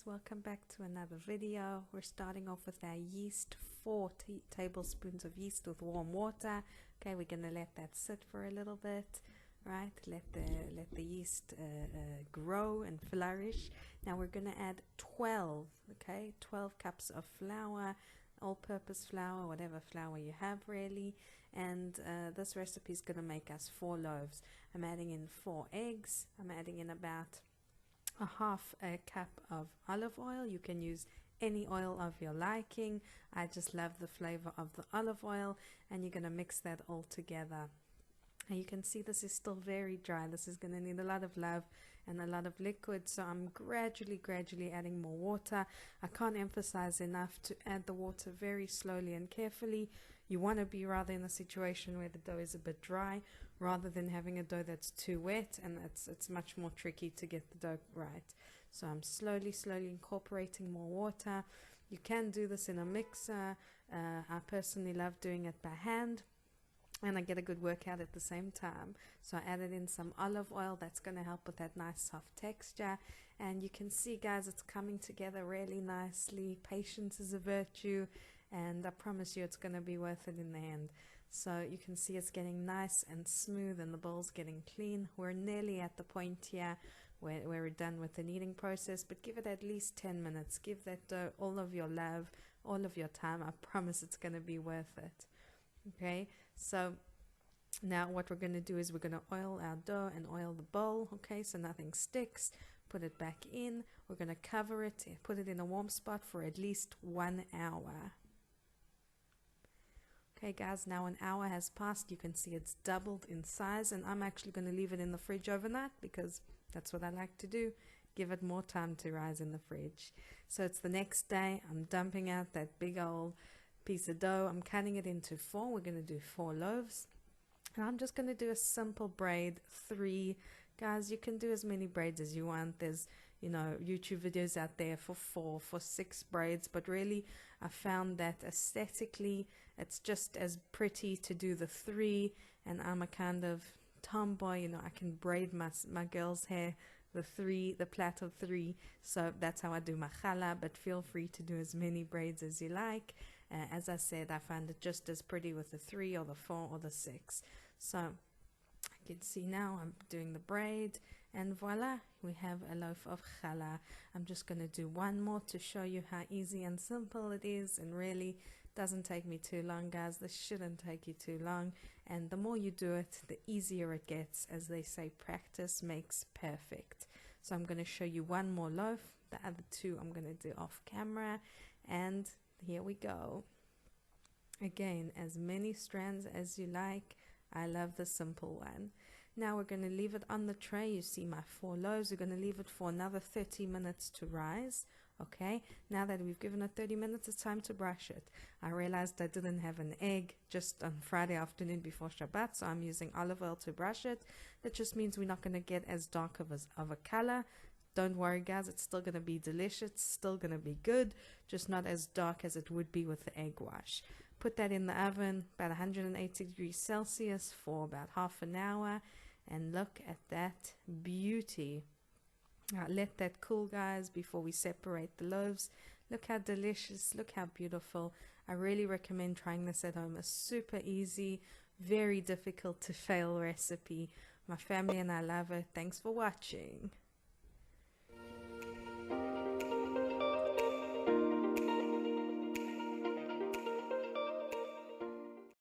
guys, welcome back to another video. We're starting off with our yeast, 4 tablespoons of yeast with warm water. Okay, we're gonna let that sit for a little bit, right? Let the yeast grow and flourish. Now we're gonna add 12 cups of flour, all-purpose flour, whatever flour you have really. And this recipe is gonna make us 4 loaves. I'm adding in 4 eggs. I'm adding in about a half a cup of olive oil. You can use any oil of your liking. I just love the flavor of the olive oil, and you're going to mix that all together. And you can see this is still very dry. This is going to need a lot of love and a lot of liquid, so I'm gradually adding more water. I can't emphasize enough to add the water very slowly and carefully. You want to be rather in a situation where the dough is a bit dry rather than having a dough that's too wet, and it's much more tricky to get the dough right. So I'm slowly incorporating more water. You can do this in a mixer. I personally love doing it by hand, and I get a good workout at the same time. So I added in some olive oil. That's going to help with that nice soft texture. And you can see, guys, it's coming together really nicely. Patience is a virtue, and I promise you it's going to be worth it in the end. So you can see it's getting nice and smooth, and the bowl's getting clean. We're nearly at the point here where we're done with the kneading process, but give it at least 10 minutes. Give that dough all of your love, all of your time. I promise it's going to be worth it. Okay, so now what we're going to do is we're going to oil our dough and oil the bowl, okay, so nothing sticks. Put it back in. We're going to cover it, put it in a warm spot for at least 1 hour. Okay guys, now 1 hour has passed. You can see it's doubled in size, and I'm actually going to leave it in the fridge overnight because that's what I like to do. Give it more time to rise in the fridge. So it's the next day. I'm dumping out that big old piece of dough. I'm cutting it into 4. We're going to do 4 loaves, and I'm just going to do a simple braid 3. Guys, you can do as many braids as you want. There's, you know, YouTube videos out there for 4, for 6 braids, but really I found that aesthetically it's just as pretty to do the 3, and I'm a kind of tomboy, you know, I can braid my girl's hair the plait of 3, so that's how I do my challah. But feel free to do as many braids as you like. As I said, I find it just as pretty with the 3 or the 4 or the 6. So you can see now I'm doing the braid, and voila, we have a loaf of challah. I'm just going to do one more to show you how easy and simple it is, and really doesn't take me too long, guys. This shouldn't take you too long, and the more you do it, the easier it gets. As they say, practice makes perfect. So I'm going to show you one more loaf. The other 2 I'm going to do off camera, and here we go. Again, as many strands as you like. I love the simple one. Now we're going to leave it on the tray. You see my 4 loaves. We're going to leave it for another 30 minutes to rise. Okay, now that we've given it 30 minutes, it's time to brush it. I realized I didn't have an egg just on Friday afternoon before Shabbat, so I'm using olive oil to brush it. That just means we're not going to get as dark of a color. Don't worry, guys, it's still going to be delicious, it's still going to be good, just not as dark as it would be with the egg wash. Put that in the oven, about 180 degrees Celsius for about half an hour, and look at that beauty. Let that cool, guys, before we separate the loaves. Look how delicious, look how beautiful. I really recommend trying this at home. A super easy, very difficult to fail recipe. My family and I love it. Thanks for watching.